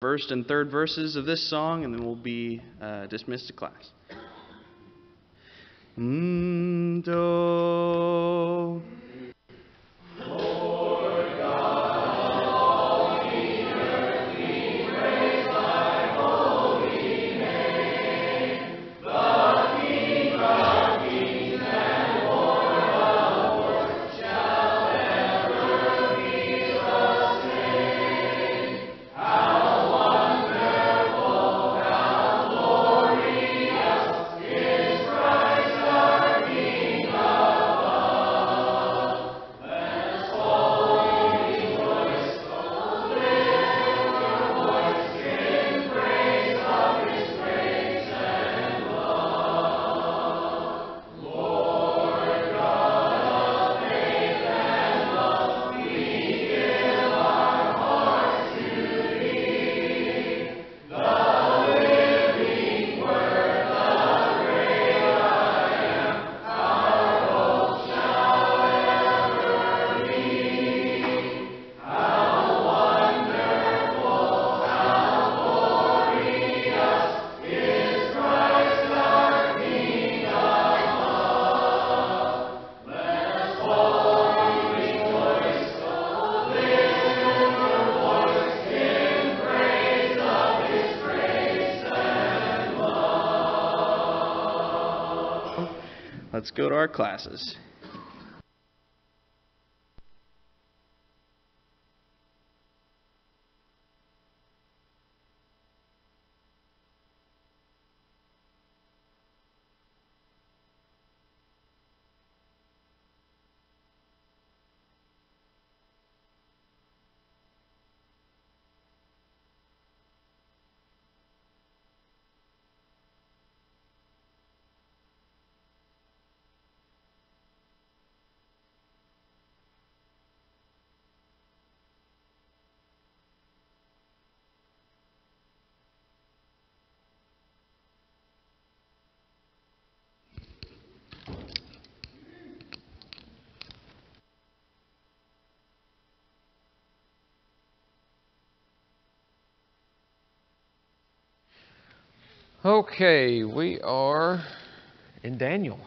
first and third verses of this song, and then we'll be dismissed to class. Do. Let's go to our classes. Okay, we are in Daniel.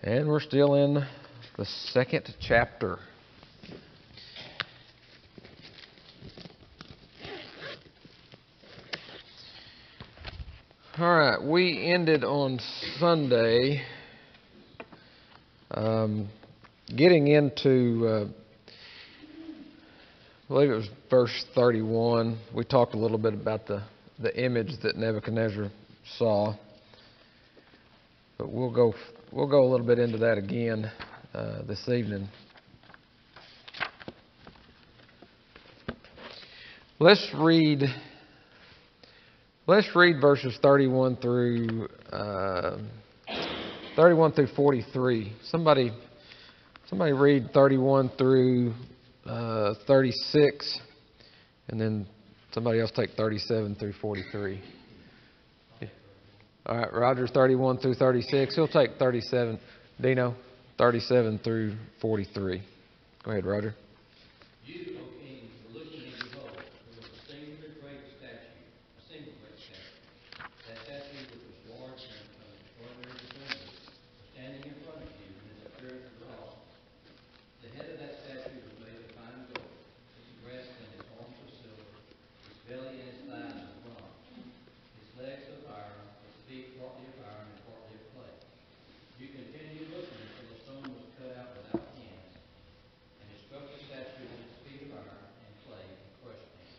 And we're still in the second chapter. All right, we ended on Sunday getting into, I believe it was verse 31. We talked a little bit about the image that Nebuchadnezzar saw. But we'll go a little bit into that again this evening. Let's read verses 31 through 43. Somebody read 31 through 36, and then somebody else take 37 through 43. All right, Roger's 31 through 36. He'll take 37. Dino, 37 through 43. Go ahead, Roger. You, O king, were looking and behold, there was a single great statue. That statue, which was large and of extraordinary splendor, was standing in front of you, and its appearance was awesome. The head of that statue was made of fine gold. Its breast and its arms were silver, its belly and its thighs were bronze, its legs of iron, its feet partly of iron and partly of clay. You continued looking until the stone was cut out without hands, and it struck the statue with its feet of iron and clay and crushed it.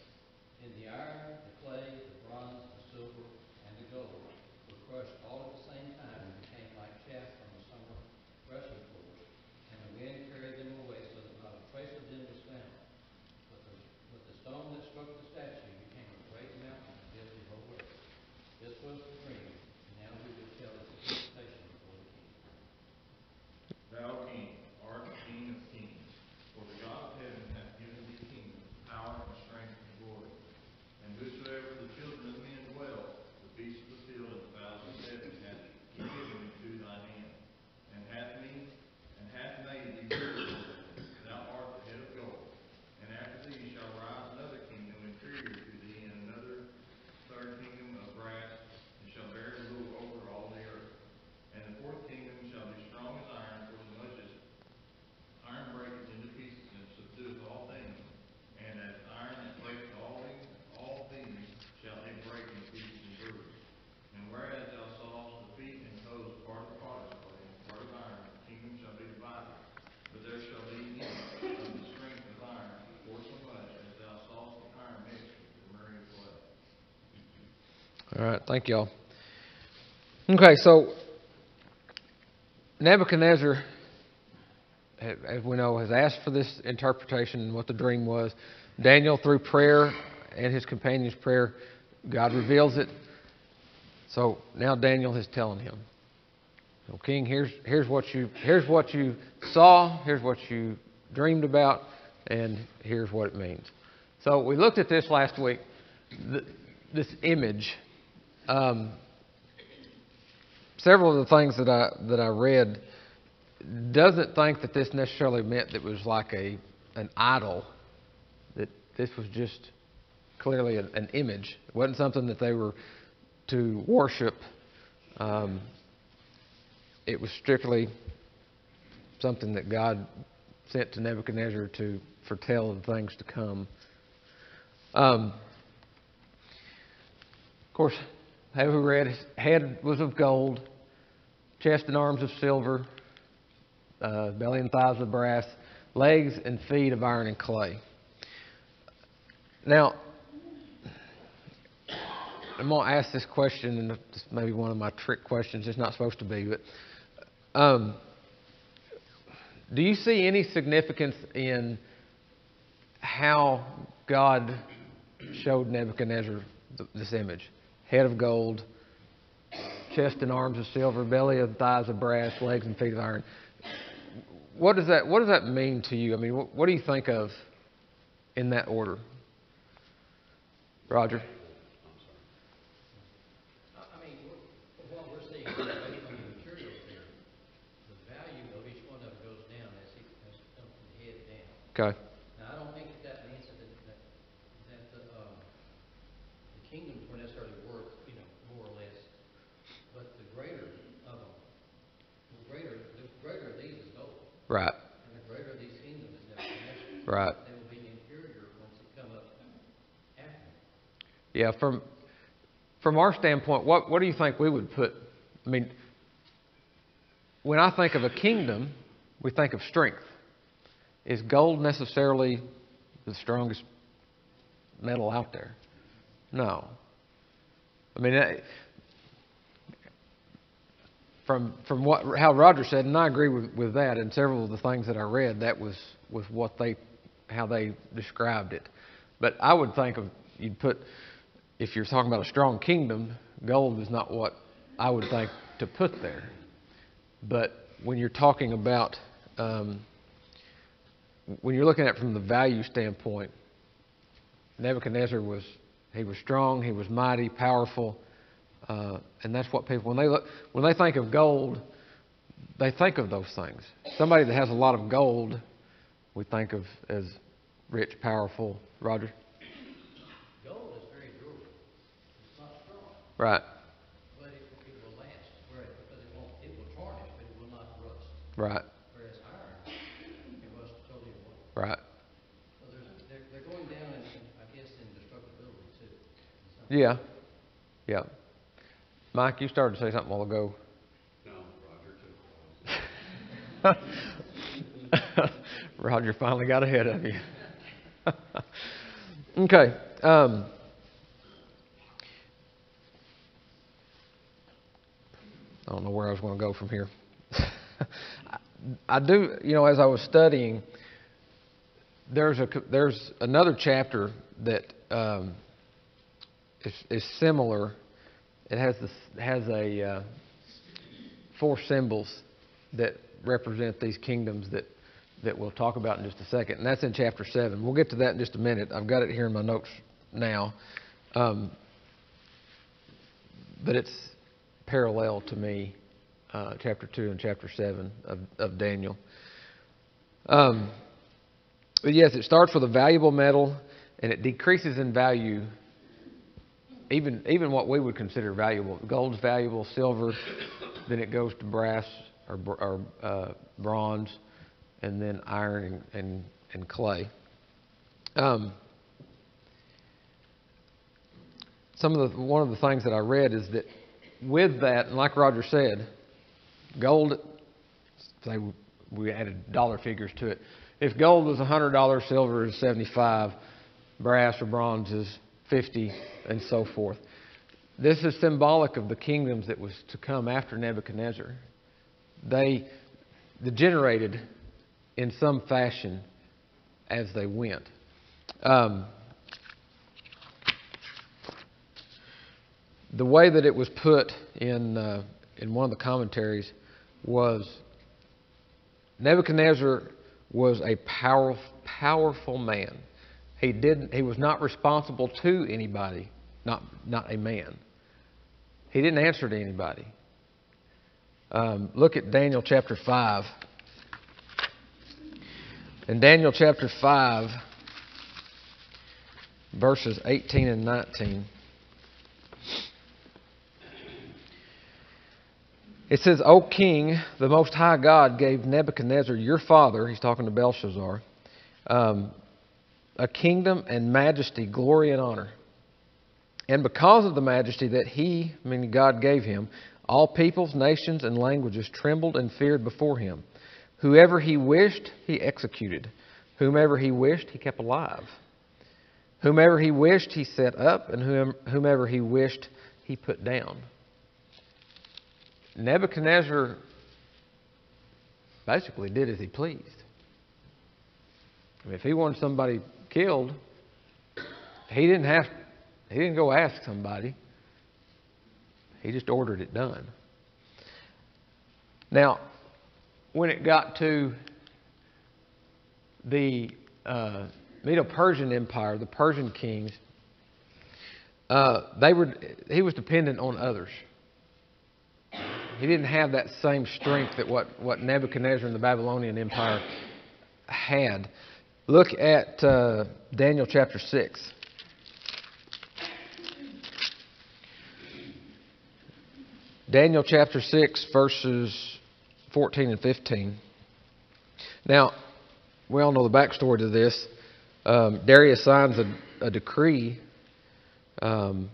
In the iron, the clay, the bronze, the silver, and the gold were crushed all at the same time and became like chaff from the summer threshing floors, and the wind carried them away so that not a trace of them was found. But the stone that struck the statue became a great mountain and filled the whole earth. This was the dream, and now we will tell its interpretation before the king. Thou, King, art the King of kings, for the God of heaven hath given thee kingdom, power, and strength, and glory. And whosoever the children of men dwell, the beasts of the field and the fowls of heaven hath he given into thy hand, and hath made thee ruler over them. Thou art the head of gold, and after thee All right, thank y'all. Okay, so Nebuchadnezzar, as we know, has asked for this interpretation and what the dream was. Daniel, through prayer and his companion's prayer, God reveals it. So now Daniel is telling him, "So King, here's what you saw, here's what you dreamed about, and here's what it means." So we looked at this last week. This image. Several of the things that I read doesn't think that this necessarily meant that it was like an idol. That this was just clearly an image. It wasn't something that they were to worship. It was strictly something that God sent to Nebuchadnezzar to foretell the things to come. Of course, have we read? His head was of gold, chest and arms of silver, belly and thighs of brass, legs and feet of iron and clay. Now, I'm going to ask this question, and it's maybe one of my trick questions. It's not supposed to be, but do you see any significance in how God showed Nebuchadnezzar this image? Head of gold, chest and arms of silver, belly and thighs of brass, legs and feet of iron. What does that mean to you? I mean, what do you think of in that order? Roger? I mean, what we're seeing based on the materials here, the value of each one of them goes down as it comes from the head down. Okay. Now, I don't think that means that the kingdoms were necessarily worth, more or less, but the greater of them, the greater of these is gold. Right. And the greater of these kingdoms is Nebuchadnezzar. Right. They will be inferior once they come up after him. Yeah. From our standpoint, what do you think we would put? I mean, when I think of a kingdom, we think of strength. Is gold necessarily the strongest metal out there? No. I mean, from how Roger said, and I agree with that, and several of the things that I read, that was how they described it. But I would think you'd put, if you're talking about a strong kingdom, gold is not what I would think to put there. But when you're talking about, when you're looking at it from the value standpoint, Nebuchadnezzar was strong, he was mighty, powerful, and that's what people, when they think of gold, they think of those things. Somebody that has a lot of gold, we think of as rich, powerful. Roger? Gold is very durable. It's not strong. Right. But it will last, because it will tarnish, but it will not rust. Right. Whereas iron can rust totally away. Right. So they're going down in, I guess, in destructibility too. Yeah. Yeah. Mike, you started to say something a while ago. No, Roger took it. Roger finally got ahead of you. Okay. I don't know where I was going to go from here. I do, as I was studying, there's another chapter that is similar. It has a 4 symbols that represent these kingdoms that we'll talk about in just a second, and that's in chapter 7. We'll get to that in just a minute. I've got it here in my notes now, but it's parallel to me, chapter 2 and chapter 7 of Daniel. But yes, it starts with a valuable metal, and it decreases in value. Even what we would consider valuable, gold's valuable, silver, then it goes to brass or bronze, and then iron and clay. One of the things that I read is that with that, and like Roger said, gold, say we added dollar figures to it. If gold was $100, silver is $75, brass or bronze is $50, and so forth. This is symbolic of the kingdoms that was to come after Nebuchadnezzar. They degenerated in some fashion as they went. The way that it was put in one of the commentaries was Nebuchadnezzar was a powerful man. He was not responsible to anybody, not a man. He didn't answer to anybody. Look at Daniel chapter 5. In Daniel chapter 5, verses 18 and 19, it says, O king, the Most High God gave Nebuchadnezzar your father, he's talking to Belshazzar, a kingdom and majesty, glory and honor. And because of the majesty that he, meaning God, gave him, all peoples, nations, and languages trembled and feared before him. Whoever he wished, he executed. Whomever he wished, he kept alive. Whomever he wished, he set up, and whomever he wished, he put down. Nebuchadnezzar basically did as he pleased. I mean, if he wanted somebody killed, he didn't go ask somebody. He just ordered it done. Now, when it got to the Medo-Persian Empire, the Persian kings, he was dependent on others. He didn't have that same strength that what Nebuchadnezzar and the Babylonian Empire had. Look at Daniel chapter 6. Daniel chapter 6, verses 14 and 15. Now, we all know the backstory to this. Darius signs a decree that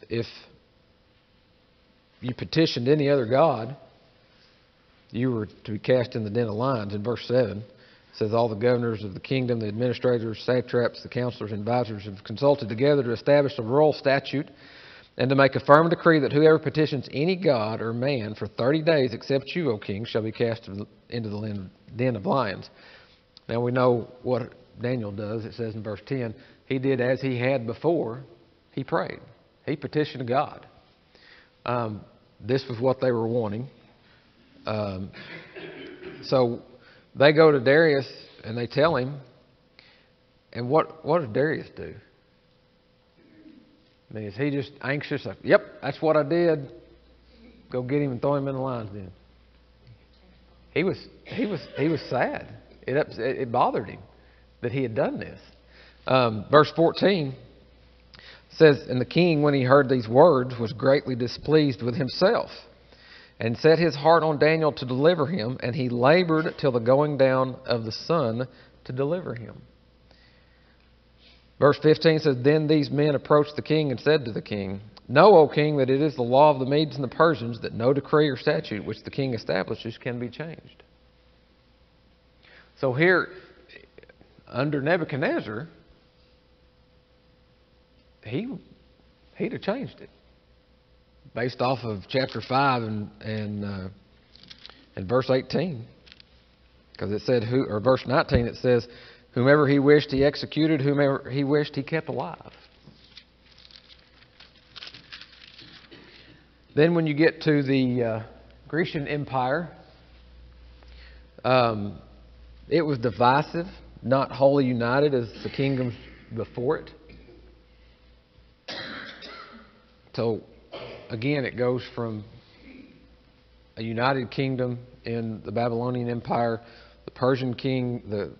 if you petitioned any other god, you were to be cast in the den of lions. In verse 7, it says, all the governors of the kingdom, the administrators, satraps, the counselors, and advisors have consulted together to establish a royal statute and to make a firm decree that whoever petitions any god or man for 30 days except you, O king, shall be cast into the den of lions. Now we know what Daniel does. It says in verse 10, he did as he had before. He prayed. He petitioned God. This was what they were wanting. So they go to Darius and they tell him. And what does Darius do? I mean, is he just anxious? Like, yep, that's what I did. Go get him and throw him in the lion's den. He was sad. It bothered him that he had done this. Verse 14 says, and the king, when he heard these words, was greatly displeased with himself, and set his heart on Daniel to deliver him, and he labored till the going down of the sun to deliver him. Verse 15 says, then these men approached the king and said to the king, know, O king, that it is the law of the Medes and the Persians that no decree or statute which the king establishes can be changed. So here, under Nebuchadnezzar, he'd have changed it. Based off of chapter 5 and verse 18. Because it said, or verse 19, it says, whomever he wished he executed, whomever he wished he kept alive. Then when you get to the Grecian Empire, it was divisive, not wholly united as the kingdoms before it. So again, it goes from a united kingdom in the Babylonian Empire, the Persian king, the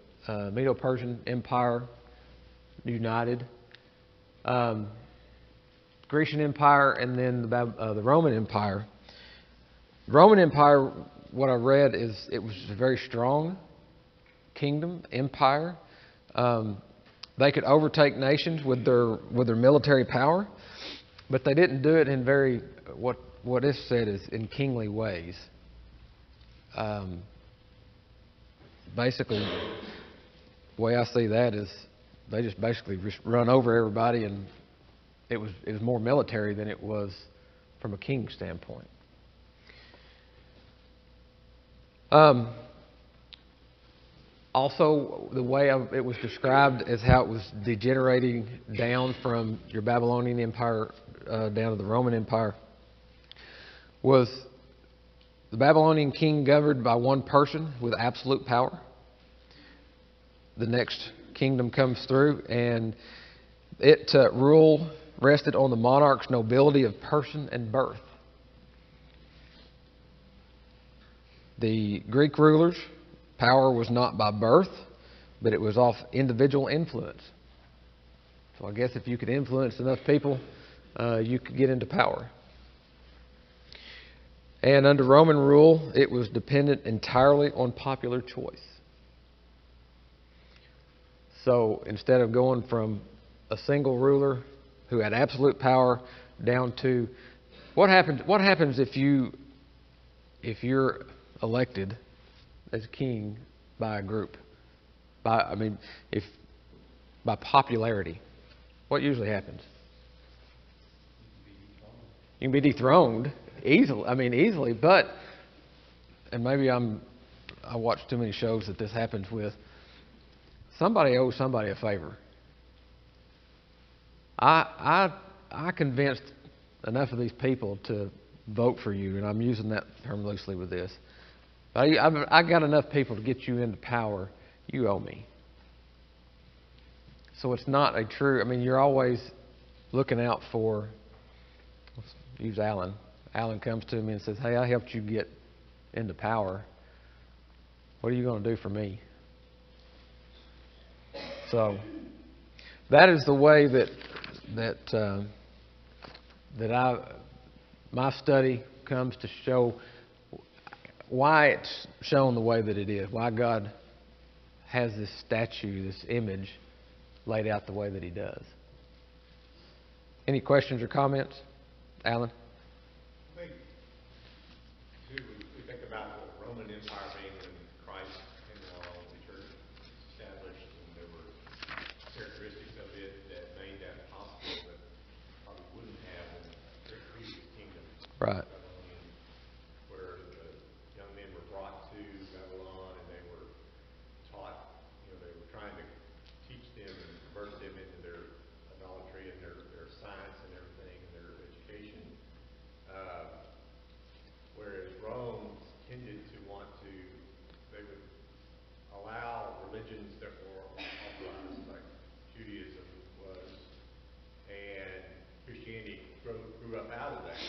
Medo-Persian Empire united, Grecian Empire, and then the Roman Empire. The Roman Empire, what I read is it was a very strong kingdom, empire. They could overtake nations with their military power, but they didn't do it in very what is said is in kingly ways. Basically, the way I see that is they just basically run over everybody and it was more military than it was from a king standpoint. Also, the way it was described as how it was degenerating down from your Babylonian Empire down to the Roman Empire was the Babylonian king governed by one person with absolute power. The next kingdom comes through, and it rule rested on the monarch's nobility of person and birth. The Greek rulers' power was not by birth, but it was off individual influence. So I guess if you could influence enough people, you could get into power. And under Roman rule, it was dependent entirely on popular choice. So instead of going from a single ruler who had absolute power down to what happens if you're elected as king by a group, by popularity, what usually happens? You can be dethroned easily, but, and maybe I watch too many shows that this happens with. Somebody owes somebody a favor. I convinced enough of these people to vote for you, and I'm using that term loosely with this. I got enough people to get you into power. You owe me. So it's not a true. You're always looking out for. Let's use Alan. Alan comes to me and says, "Hey, I helped you get into power. What are you going to do for me?" So that is the way that my study comes to show why it's shown the way that it is, why God has this statue, this image laid out the way that He does. Any questions or comments, Alan? I think, too, we think about the Roman Empire being when Christ came along, the church established, and there were characteristics of it that made that possible that probably wouldn't have in the previous kingdom. Right. Where the young men were brought to Babylon and they were taught, they were trying to teach them and convert them into their idolatry and their science and everything and their education. Whereas Rome tended to they would allow religions that were authorized, like Judaism was, and Christianity grew up out of that.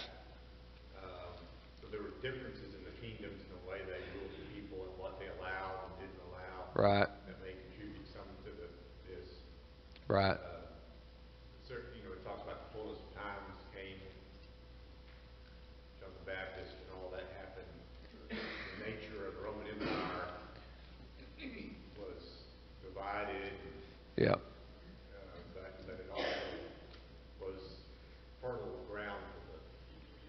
So there were differences in the kingdoms in the way they ruled the people and what they allowed and didn't allow. Right. That may contribute some to this. Right. Certainly, it talks about the fullness of times came. John the Baptist and all that happened. The nature of the Roman Empire was divided. Yeah. But it also was fertile ground for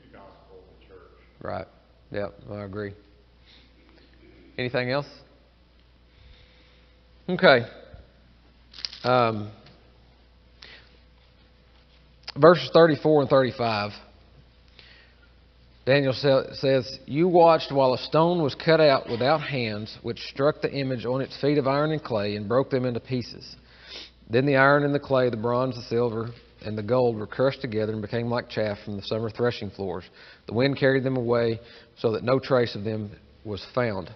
the gospel and the church. Right. Yeah, I agree. Anything else? Okay. Verses 34 and 35. Daniel says, "You watched while a stone was cut out without hands, which struck the image on its feet of iron and clay and broke them into pieces. Then the iron and the clay, the bronze, the silver, and the gold were crushed together and became like chaff from the summer threshing floors. The wind carried them away so that no trace of them was found."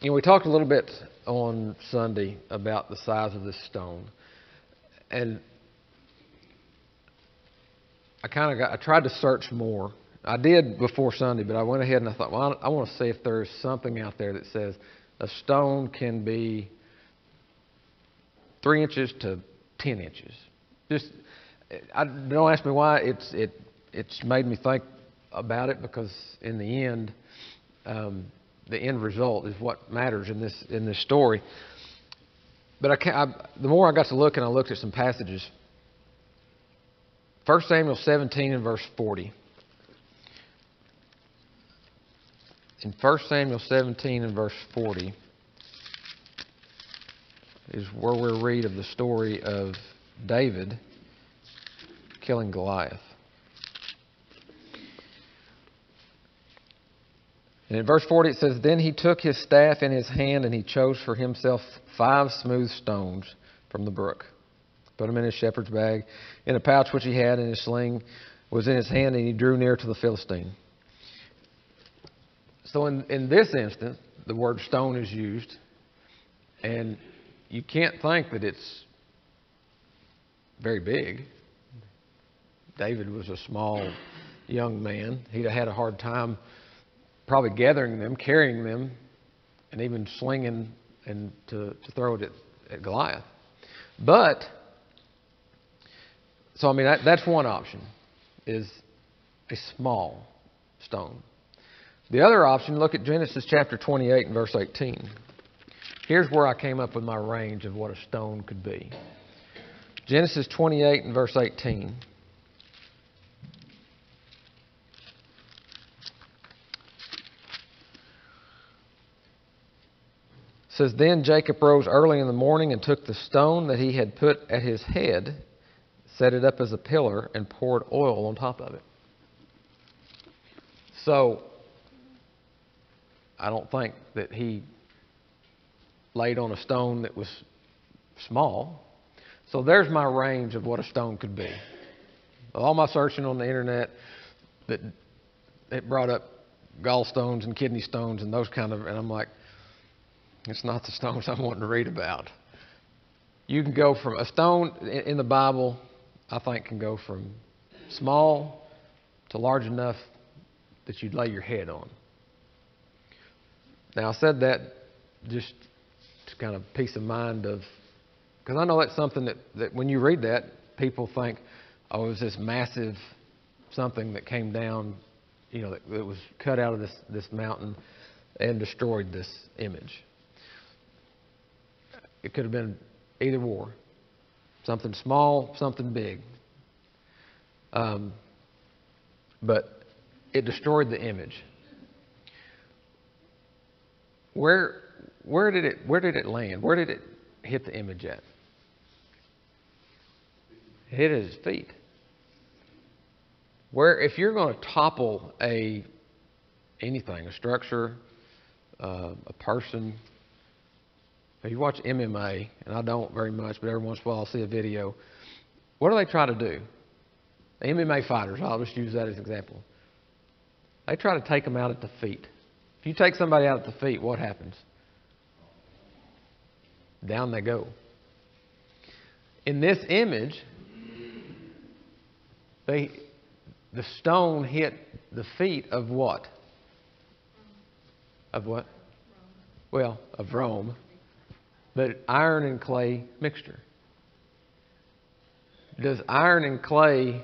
We talked a little bit on Sunday about the size of this stone. And I tried to search more. I did before Sunday, but I went ahead and I thought, well, I want to see if there's something out there that says a stone can be 3 inches to 10 inches. Don't ask me why. It's made me think about it, because in the end, the end result is what matters in this story. But the more I got to look, and I looked at some passages. 1 Samuel 17 and verse 40. In 1 Samuel 17 and verse 40 is where we read of the story of David killing Goliath. And in verse 40 it says, "Then he took his staff in his hand, and he chose for himself 5 smooth stones from the brook, put them in his shepherd's bag, in a pouch which he had in his sling was in his hand, and he drew near to the Philistine." So in this instance, the word stone is used, and you can't think that it's very big. David was a small young man. He'd have had a hard time probably gathering them, carrying them, and even slinging and to throw it at Goliath. But, so I mean, that's one option, is a small stone. The other option, look at Genesis chapter 28 and verse 18. Here's where I came up with my range of what a stone could be. Genesis 28 and verse 18. It says, "Then Jacob rose early in the morning and took the stone that he had put at his head, set it up as a pillar, and poured oil on top of it." So, I don't think that he laid on a stone that was small. So there's my range of what a stone could be. All my searching on the internet, that it brought up gallstones and kidney stones and those kind of, and I'm like, it's not the stones I'm wanting to read about. You can go from a stone in the Bible, I think, can go from small to large enough that you'd lay your head on. Now, I said that just to kind of peace of mind of, because I know that's something that when you read that, people think, oh, it was this massive something that came down, you know, that was cut out of this mountain and destroyed this image. It could have been either or. Something small, something big. But it destroyed the image. Where did it land? Where did it hit the image at? It hit at his feet. Where, if you're going to topple anything, a structure, a person. If you watch MMA, and I don't very much, but every once in a while I'll see a video. What do they try to do? The MMA fighters, I'll just use that as an example. They try to take them out at the feet. If you take somebody out at the feet, what happens? Down they go. In this image, the stone hit the feet of what? Of what? Well, of Rome. But iron and clay mixture. Does iron and clay,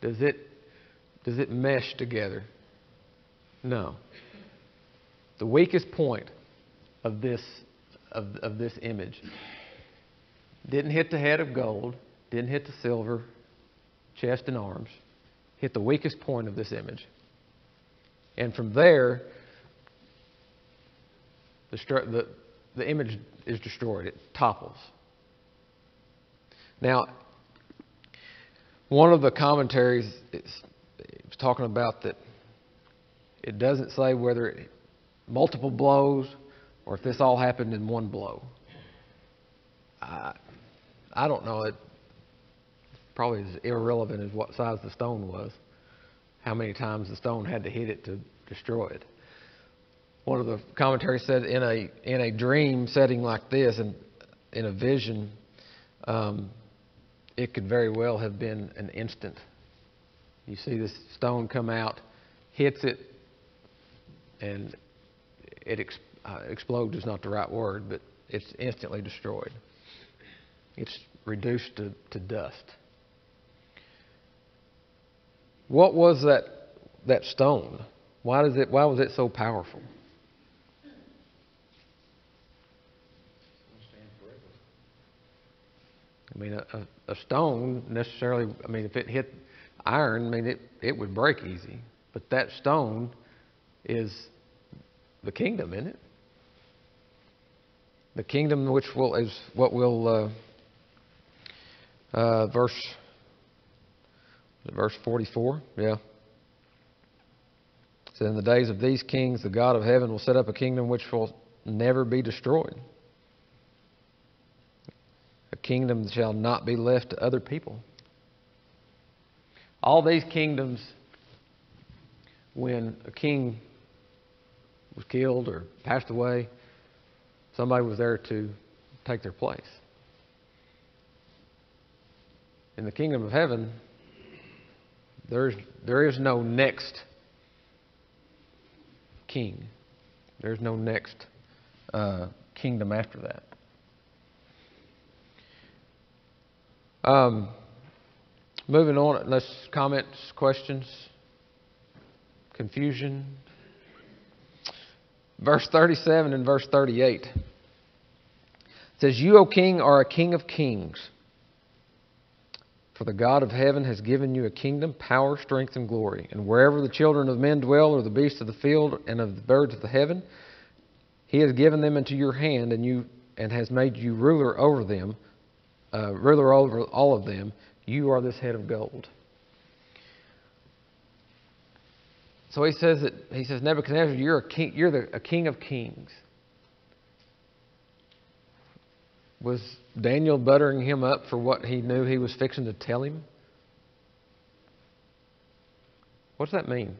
does it mesh together? No. The weakest point of this image didn't hit the head of gold, didn't hit the silver, chest and arms, hit the weakest point of this image. And from there, the image is destroyed. It topples. Now, one of the commentaries is talking about that it doesn't say whether multiple blows or if this all happened in one blow. I don't know. It probably is irrelevant as what size the stone was, how many times the stone had to hit it to destroy it. One of the commentaries said in a dream setting like this, and in a vision, it could very well have been an instant. You see this stone come out, hits it, and it explodes is not the right word, but it's instantly destroyed. It's reduced to dust. What was that stone? Why was it so powerful? I mean, a stone necessarily, I mean, if it hit iron, I mean, it would break easy. But that stone is the kingdom, isn't it? The kingdom which is what we'll Verse 44? Yeah. It says, in the days of these kings, the God of heaven will set up a kingdom which will never be destroyed. A kingdom that shall not be left to other people. All these kingdoms, when a king was killed or passed away, somebody was there to take their place. In the kingdom of heaven, there is no next king. There's no next kingdom after that. Moving on, let's comments, questions, confusion. Verse 37 and verse 38. It says, you, O king, are a king of kings. For the God of heaven has given you a kingdom, power, strength, and glory. And wherever the children of men dwell, or the beasts of the field, and of the birds of the heaven, He has given them into your hand, and has made you ruler over them, ruler over all of them. You are this head of gold. So he says Nebuchadnezzar, you're a king. You're a king of kings. Was Daniel buttering him up for what he knew he was fixing to tell him? What's that mean?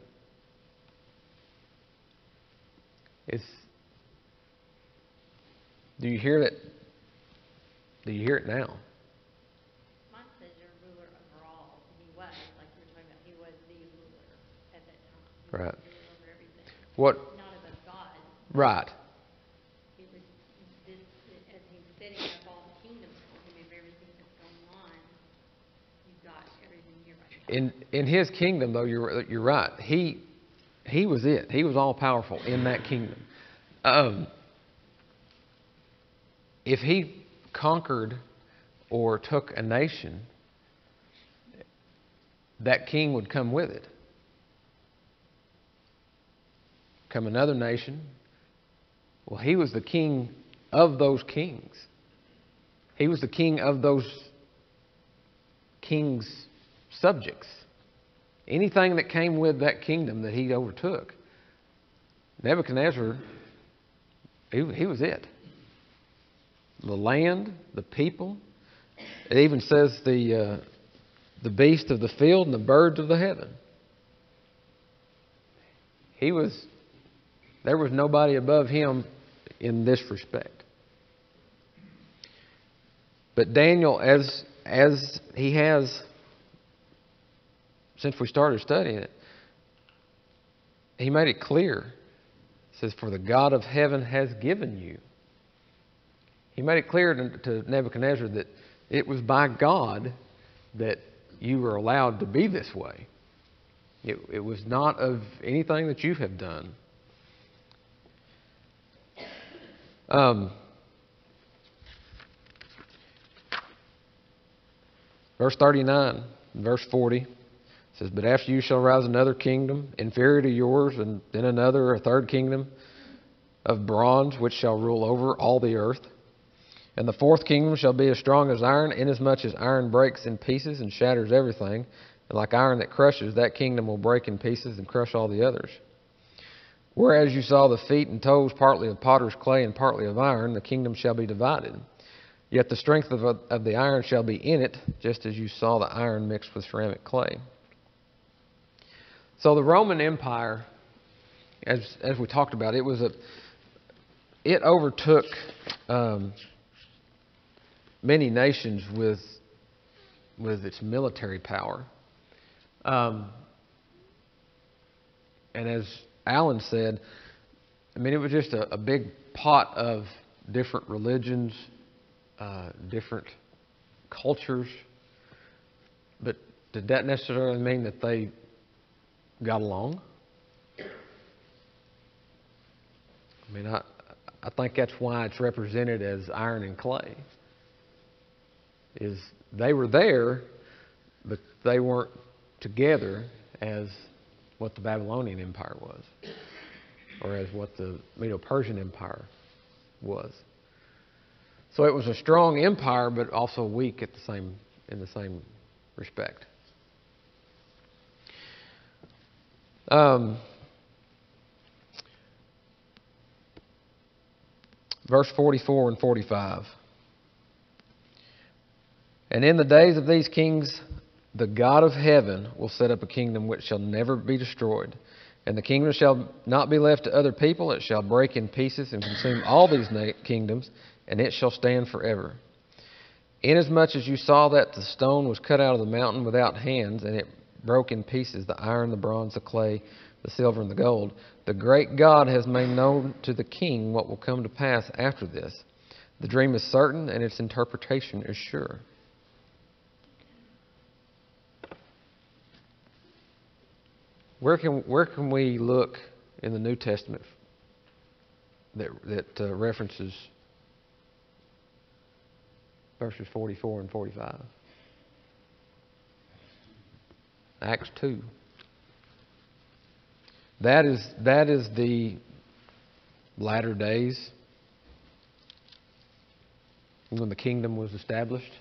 Do you hear that? Do you hear it now? Mine says you're ruler over all. He was, like you were talking about, he was the ruler at that time. He Right. was the ruler over everything. What? Not as a god. Right. It was this, as he's setting up all the kingdoms for him, of everything that's going on, you've got everything here right now. In his kingdom, though, you're right. He was it. He was all powerful in that kingdom. If he conquered or took a nation, that king would come with it. Come another nation. Well, he was the king of those kings. He was the king of those kings' subjects. Anything that came with that kingdom that he overtook, Nebuchadnezzar, he was it. The land, the people. It even says the beast of the field and the birds of the heaven. There was nobody above him in this respect. But Daniel, as he has, since we started studying it, he made it clear. It says, for the God of heaven has given you. He made it clear to Nebuchadnezzar that it was by God that you were allowed to be this way. It was not of anything that you have done. Verse 39, verse 40 says, but after you shall rise another kingdom, inferior to yours, and then another, a third kingdom of bronze, which shall rule over all the earth. And the fourth kingdom shall be as strong as iron, inasmuch as iron breaks in pieces and shatters everything. And like iron that crushes, that kingdom will break in pieces and crush all the others. Whereas you saw the feet and toes partly of potter's clay and partly of iron, the kingdom shall be divided. Yet the strength of the iron shall be in it, just as you saw the iron mixed with ceramic clay. So the Roman Empire, as we talked about, it overtook many nations with its military power. And as Alan said, I mean, it was just a big pot of different religions, different cultures. But did that necessarily mean that they got along? I mean, I think that's why it's represented as iron and clay. Is they were there, but they weren't together as what the Babylonian Empire was, or as what the Medo-Persian Empire was. So it was a strong empire, but also weak at the in the same respect. Verse 44 and 45. And in the days of these kings, the God of heaven will set up a kingdom which shall never be destroyed. And the kingdom shall not be left to other people. It shall break in pieces and consume all these kingdoms, and it shall stand forever. Inasmuch as you saw that the stone was cut out of the mountain without hands, and it broke in pieces the iron, the bronze, the clay, the silver, and the gold, the great God has made known to the king what will come to pass after this. The dream is certain, and its interpretation is sure. Where can we look in the New Testament that references verses 44 and 45? Acts 2. That is the latter days when the kingdom was established.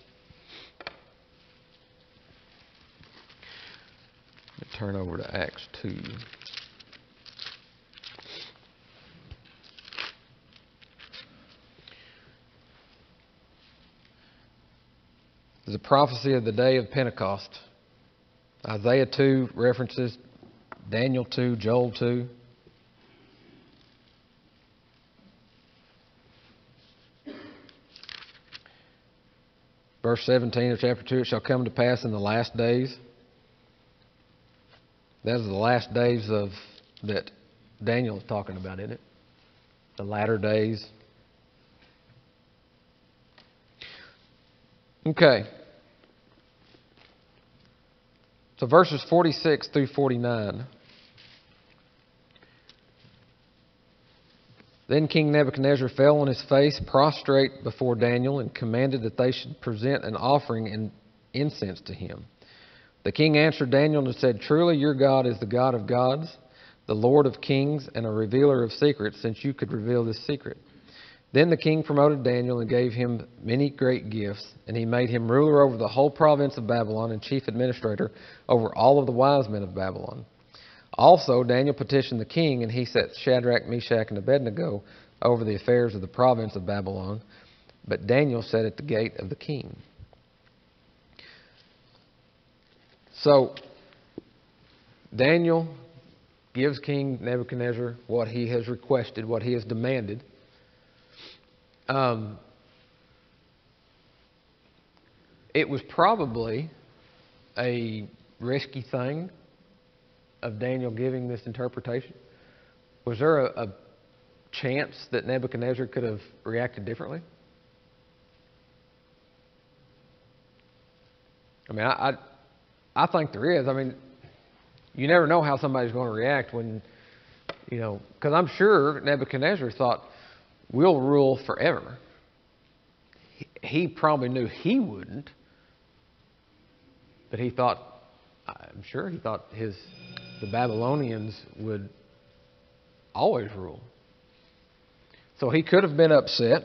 Turn over to Acts 2. There's a prophecy of the day of Pentecost. Isaiah 2 references Daniel 2, Joel 2. Verse 17 of chapter 2, it shall come to pass in the last days. That is the last days of that Daniel is talking about, isn't it? The latter days. Okay. So verses 46 through 49. Then King Nebuchadnezzar fell on his face, prostrate before Daniel, and commanded that they should present an offering and incense to him. The king answered Daniel and said, Truly your God is the God of gods, the Lord of kings, and a revealer of secrets, since you could reveal this secret. Then the king promoted Daniel and gave him many great gifts, and he made him ruler over the whole province of Babylon and chief administrator over all of the wise men of Babylon. Also Daniel petitioned the king, and he set Shadrach, Meshach, and Abednego over the affairs of the province of Babylon, but Daniel sat at the gate of the king. So, Daniel gives King Nebuchadnezzar what he has requested, what he has demanded. It was probably a risky thing of Daniel giving this interpretation. Was there a chance that Nebuchadnezzar could have reacted differently? I mean, I think there is. I mean, you never know how somebody's going to react when, because I'm sure Nebuchadnezzar thought, we'll rule forever. He probably knew he wouldn't, but I'm sure he thought the Babylonians would always rule. So he could have been upset,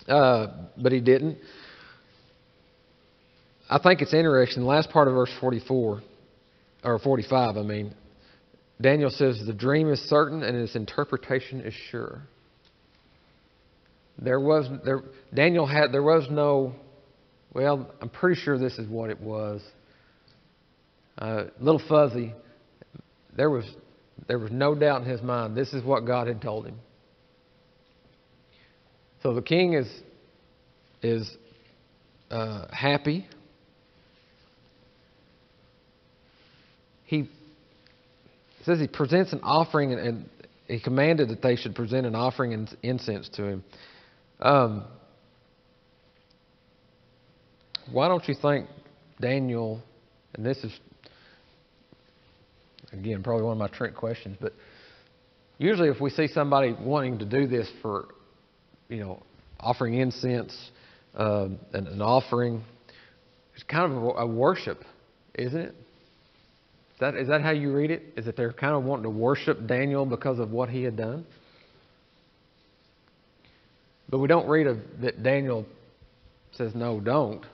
but he didn't. I think it's interesting, the last part of verse 44, or 45, Daniel says, the dream is certain and its interpretation is sure. There was no, well, I'm pretty sure this is what it was. A little fuzzy. There was no doubt in his mind. This is what God had told him. So the king is happy. He says he presents an offering, and he commanded that they should present an offering and incense to him. Why don't you think Daniel, and this is, again, probably one of my trick questions, but usually if we see somebody wanting to do this for, offering incense, an offering, it's kind of a worship, isn't it? Is that how you read it? Is that they're kind of wanting to worship Daniel because of what he had done? But we don't read that Daniel says, no, don't.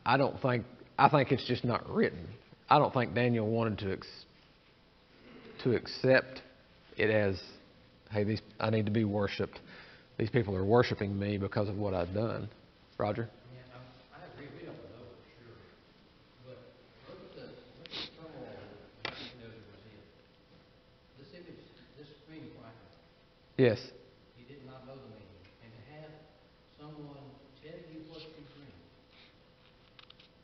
I think it's just not written. I don't think Daniel wanted to accept it as, hey, I need to be worshipped. These people are worshiping me because of what I've done. Roger? Yeah, I agree, we don't know for sure. But look at the turmoil that Nebuchadnezzar was in. This image, this screen cracker, Yes. he did not know the meaning. And to have someone tell you what you dream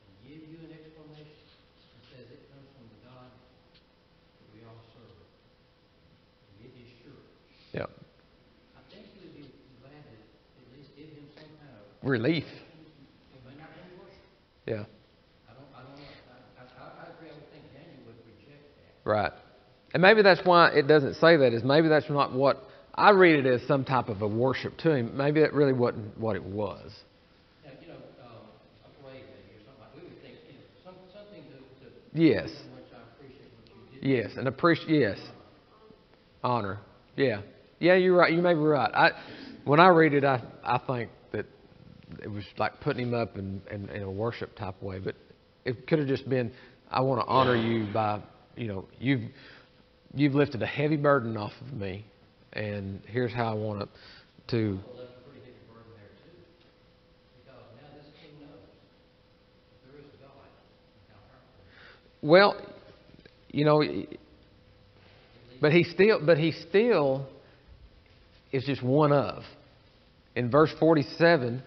and give you an explanation that says it comes from the God that we all serve, and it is sure. Yep. I think you would be glad to at least give him some kind of Relief. it may not be worship. Yeah. I don't know. I agree. I would think Daniel would reject that. Right. And maybe that's why it doesn't say that, is maybe that's not what, I read it as some type of a worship to him. Maybe that really wasn't what it was. Now, a parade maybe or something like, we would think, something to Yes. how much I appreciate what you did. Yes. And yes. Honor. Yeah. Yeah, you're right. You may be right. When I read it, I think that it was like putting him up in a worship type way. But it could have just been, I want to honor you by, you've lifted a heavy burden off of me, and here's how I want to. Well, left a pretty heavy burden there too, because now this king knows that there is a God and how powerful he is. Well, but he still is just one of. In verse 47,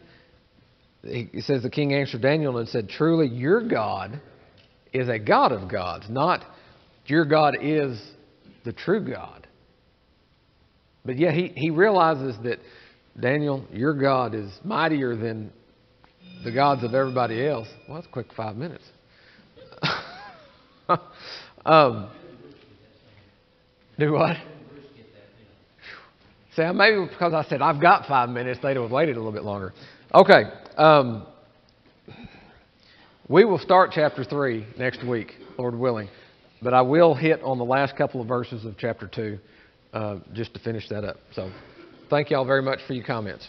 it says the king answered Daniel and said, "Truly, your God is a God of gods, not your God is the true God." But yet he realizes that, Daniel, your God is mightier than the gods of everybody else. Well, that's a quick 5 minutes. Do what? See, maybe because I said I've got 5 minutes, they'd have waited a little bit longer. Okay. We will start chapter 3 next week, Lord willing. But I will hit on the last couple of verses of chapter 2 just to finish that up. So thank you all very much for your comments.